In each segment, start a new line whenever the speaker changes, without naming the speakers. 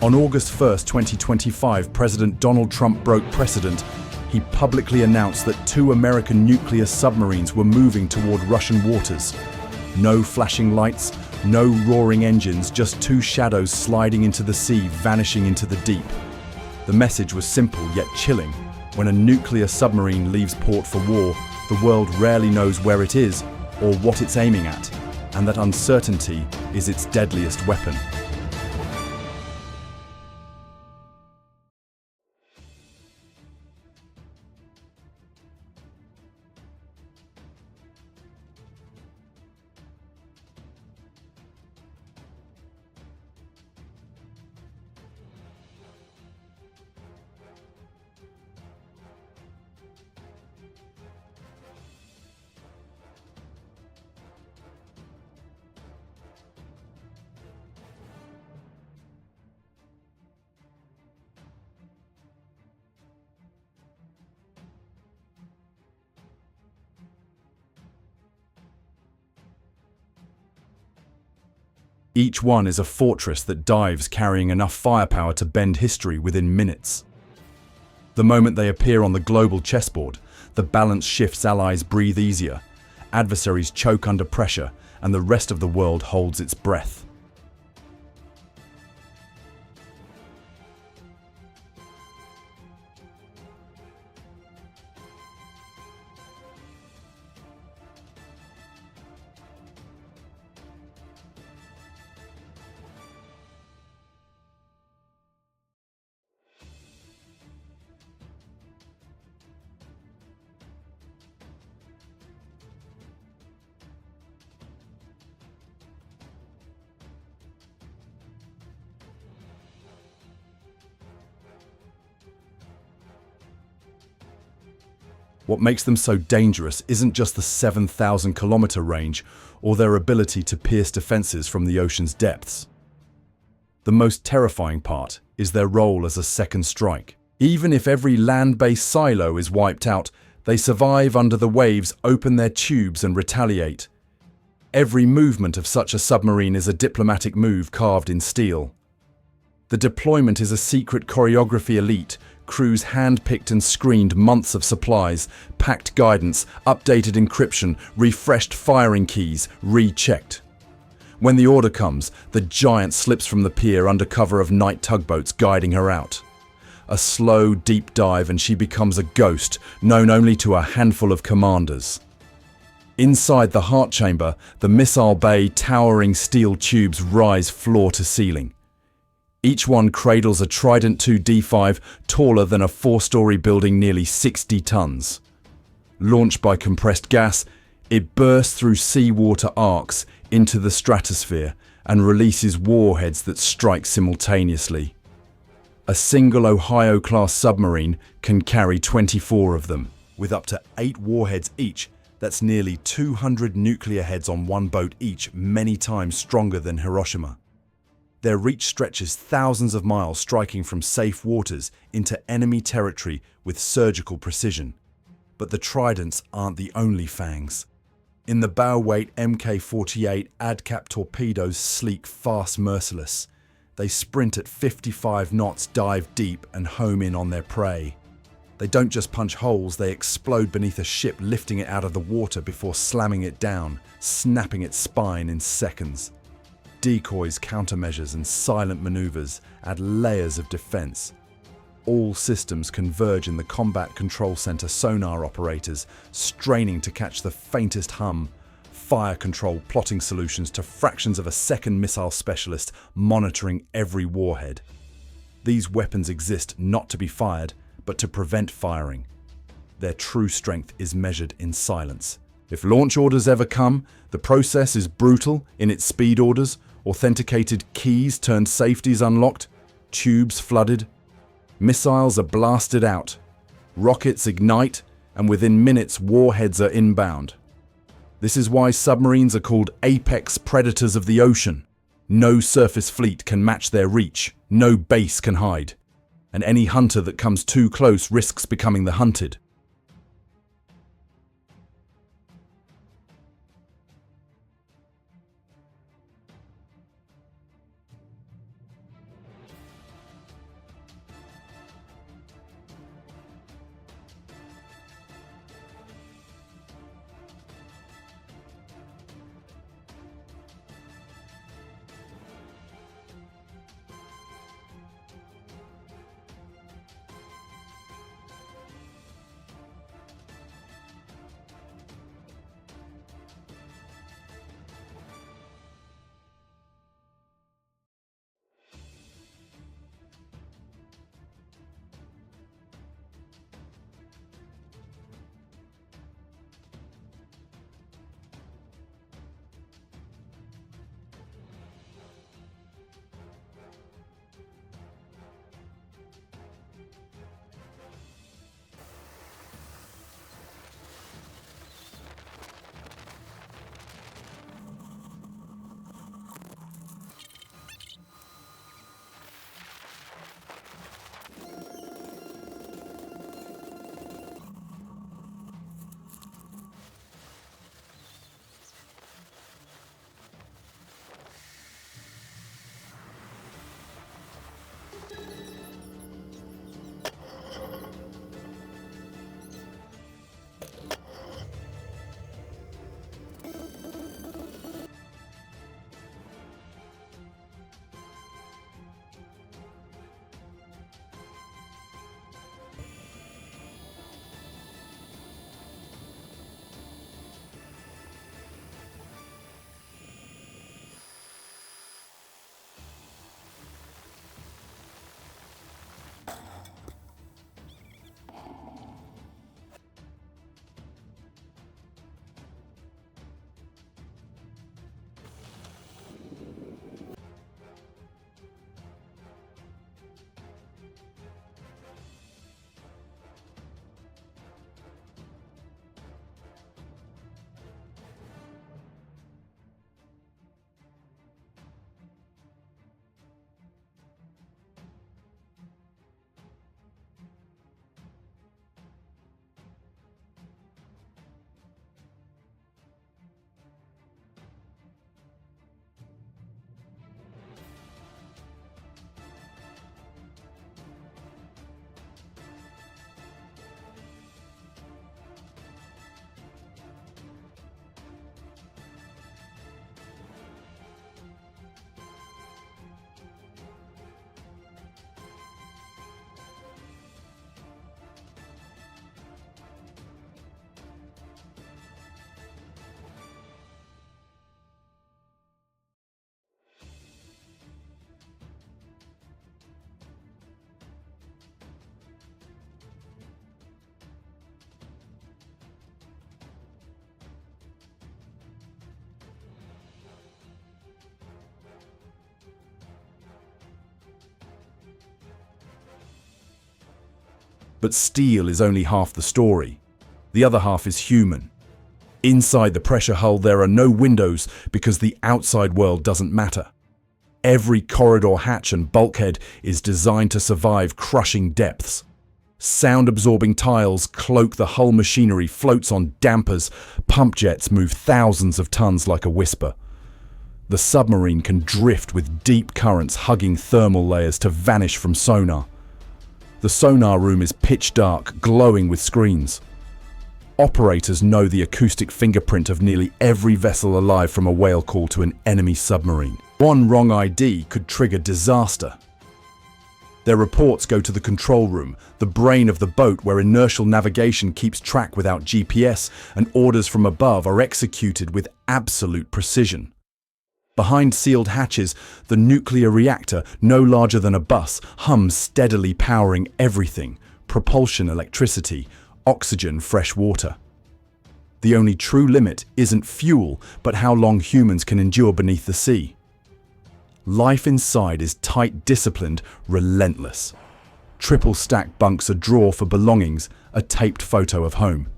On August 1st, 2025, President Donald Trump broke precedent. He publicly announced that 2 American nuclear submarines were moving toward Russian waters. No flashing lights, no roaring engines, just 2 shadows sliding into the sea, vanishing into the deep. The message was simple yet chilling. When a nuclear submarine leaves port for war, the world rarely knows where it is or what it's aiming at, and that uncertainty is its deadliest weapon. Each one is a fortress that dives, carrying enough firepower to bend history within minutes. The moment they appear on the global chessboard, the balance shifts, allies breathe easier, adversaries choke under pressure, and the rest of the world holds its breath. What makes them so dangerous isn't just the 7,000-kilometer range or their ability to pierce defenses from the ocean's depths. The most terrifying part is their role as a second strike. Even if every land-based silo is wiped out, they survive under the waves, open their tubes and retaliate. Every movement of such a submarine is a diplomatic move carved in steel. The deployment is a secret choreography elite, crews hand-picked and screened, months of supplies, packed guidance, updated encryption, refreshed firing keys, rechecked. When the order comes, the giant slips from the pier under cover of night tugboats guiding her out. A slow, deep dive and she becomes a ghost, known only to a handful of commanders. Inside the heart chamber, the missile bay, towering steel tubes rise floor to ceiling. Each one cradles a Trident II D5 taller than a 4-story building, nearly 60 tons. Launched by compressed gas, it bursts through seawater arcs into the stratosphere and releases warheads that strike simultaneously. A single Ohio-class submarine can carry 24 of them, with up to 8 warheads each. That's nearly 200 nuclear heads on one boat each, many times stronger than Hiroshima. Their reach stretches thousands of miles, striking from safe waters into enemy territory with surgical precision. But the Tridents aren't the only fangs. In the bow-weight Mk-48 ADCAP torpedoes, sleek, fast, merciless. They sprint at 55 knots, dive deep, and home in on their prey. They don't just punch holes, they explode beneath a ship, lifting it out of the water before slamming it down, snapping its spine in seconds. Decoys, countermeasures, and silent maneuvers add layers of defense. All systems converge in the Combat Control Center, sonar operators straining to catch the faintest hum, fire control plotting solutions to fractions of a second, missile specialist monitoring every warhead. These weapons exist not to be fired, but to prevent firing. Their true strength is measured in silence. If launch orders ever come, the process is brutal in its speed orders. Authenticated keys turned safeties unlocked, tubes flooded. Missiles are blasted out, rockets ignite, and within minutes warheads are inbound. This is why submarines are called apex predators of the ocean. No surface fleet can match their reach, no base can hide, and any hunter that comes too close risks becoming the hunted. But steel is only half the story. The other half is human. Inside the pressure hull there are no windows because the outside world doesn't matter. Every corridor hatch and bulkhead is designed to survive crushing depths. Sound-absorbing tiles cloak the hull machinery, floats on dampers, pump jets move thousands of tons like a whisper. The submarine can drift with deep currents hugging thermal layers to vanish from sonar. The sonar room is pitch dark, glowing with screens. Operators know the acoustic fingerprint of nearly every vessel alive from a whale call to an enemy submarine. One wrong ID could trigger disaster. Their reports go to the control room, the brain of the boat where inertial navigation keeps track without GPS, and orders from above are executed with absolute precision. Behind sealed hatches, the nuclear reactor, no larger than a bus, hums steadily, powering everything: propulsion, electricity, oxygen, fresh water. The only true limit isn't fuel, but how long humans can endure beneath the sea. Life inside is tight, disciplined, relentless. Triple-stacked bunks, a drawer for belongings, a taped photo of home.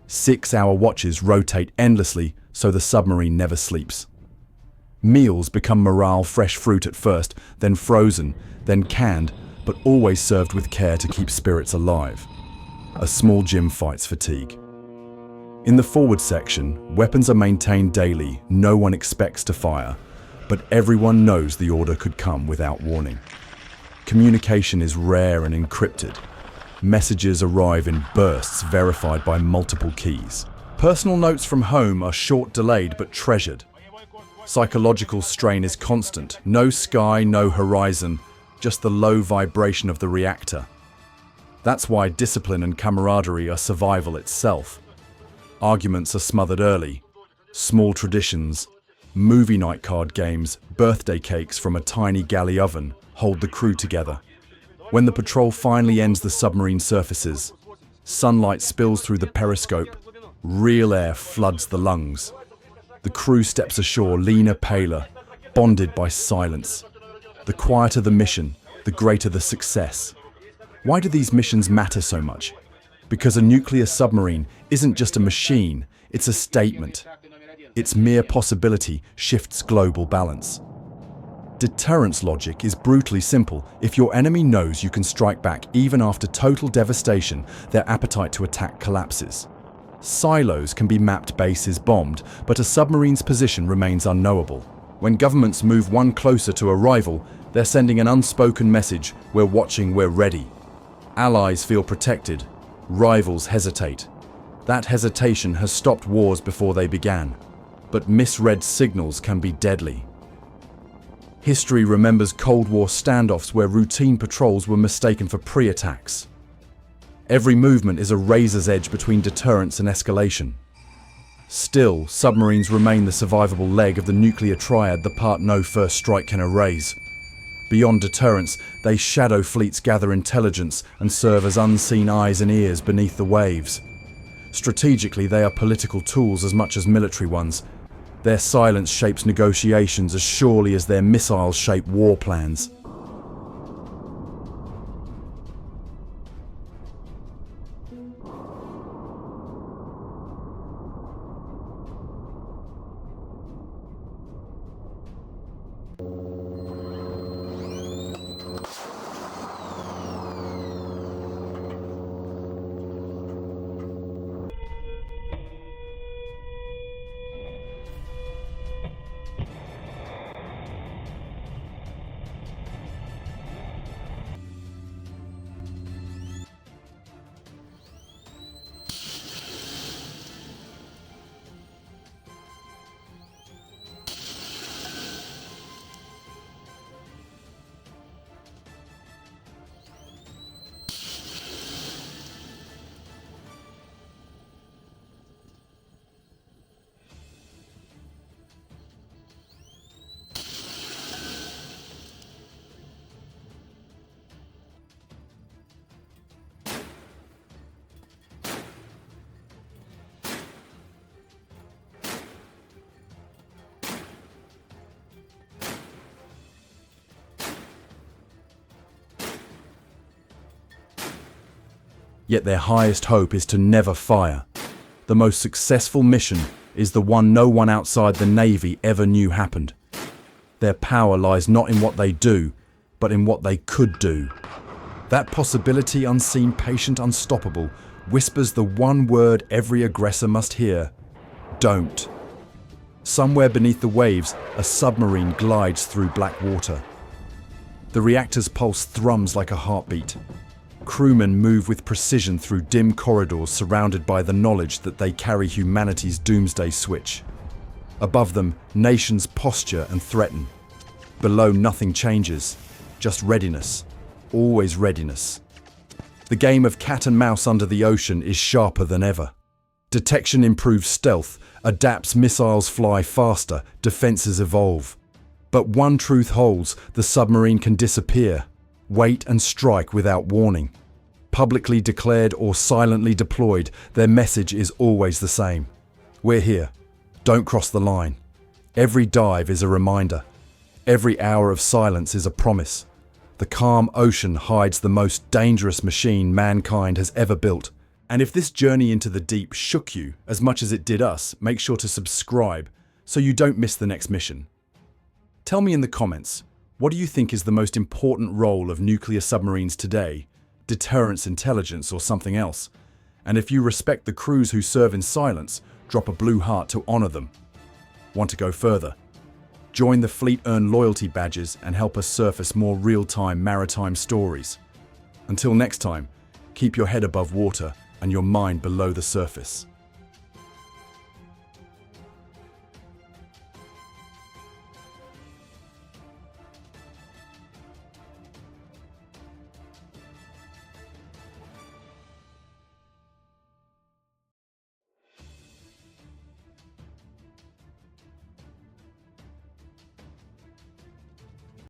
6-hour watches rotate endlessly so the submarine never sleeps. Meals become morale: fresh fruit at first, then frozen, then canned, but always served with care to keep spirits alive. A small gym fights fatigue. In the forward section, weapons are maintained daily. No one expects to fire, but everyone knows the order could come without warning. Communication is rare and encrypted. Messages arrive in bursts verified by multiple keys. Personal notes from home are short-delayed but treasured. Psychological strain is constant. No sky, no horizon, just the low vibration of the reactor. That's why discipline and camaraderie are survival itself. Arguments are smothered early. Small traditions, movie night card games, birthday cakes from a tiny galley oven hold the crew together. When the patrol finally ends, the submarine surfaces. Sunlight spills through the periscope. Real air floods the lungs. The crew steps ashore, leaner, paler, bonded by silence. The quieter the mission, the greater the success. Why do these missions matter so much? Because a nuclear submarine isn't just a machine, it's a statement. Its mere possibility shifts global balance. Deterrence logic is brutally simple. If your enemy knows you can strike back even after total devastation, their appetite to attack collapses. Silos can be mapped, bases bombed, but a submarine's position remains unknowable. When governments move one closer to a rival, They're sending an unspoken message: we're watching, we're ready. Allies feel protected, rivals hesitate. That hesitation has stopped wars before they began, but misread signals can be deadly. History remembers Cold War standoffs where routine patrols were mistaken for pre-attacks. Every movement is a razor's edge between deterrence and escalation. Still, submarines remain the survivable leg of the nuclear triad, the part no first strike can erase. Beyond deterrence, they shadow fleets gather intelligence and serve as unseen eyes and ears beneath the waves. Strategically, they are political tools as much as military ones. Their silence shapes negotiations as surely as their missiles shape war plans. Yet their highest hope is to never fire. The most successful mission is the one no one outside the Navy ever knew happened. Their power lies not in what they do, but in what they could do. That possibility, unseen, patient, unstoppable, whispers the one word every aggressor must hear: don't. Somewhere beneath the waves, a submarine glides through black water. The reactor's pulse thrums like a heartbeat. Crewmen move with precision through dim corridors surrounded by the knowledge that they carry humanity's doomsday switch. Above them, nations posture and threaten. Below, nothing changes, just readiness, always readiness. The game of cat and mouse under the ocean is sharper than ever. Detection improves stealth, adapts, missiles fly faster, defenses evolve. But one truth holds: the submarine can disappear, wait and strike without warning. Publicly declared or silently deployed, their message is always the same: we're here, don't cross the line. Every dive is a reminder. Every hour of silence is a promise. The calm ocean hides the most dangerous machine mankind has ever built. And if this journey into the deep shook you as much as it did us, make sure to subscribe so you don't miss the next mission. Tell me in the comments, what do you think is the most important role of nuclear submarines today? Deterrence, intelligence, or something else? And if you respect the crews who serve in silence, drop a blue heart to honor them. Want to go further? Join the fleet, earn loyalty badges, and help us surface more real-time maritime stories. Until next time, keep your head above water and your mind below the surface.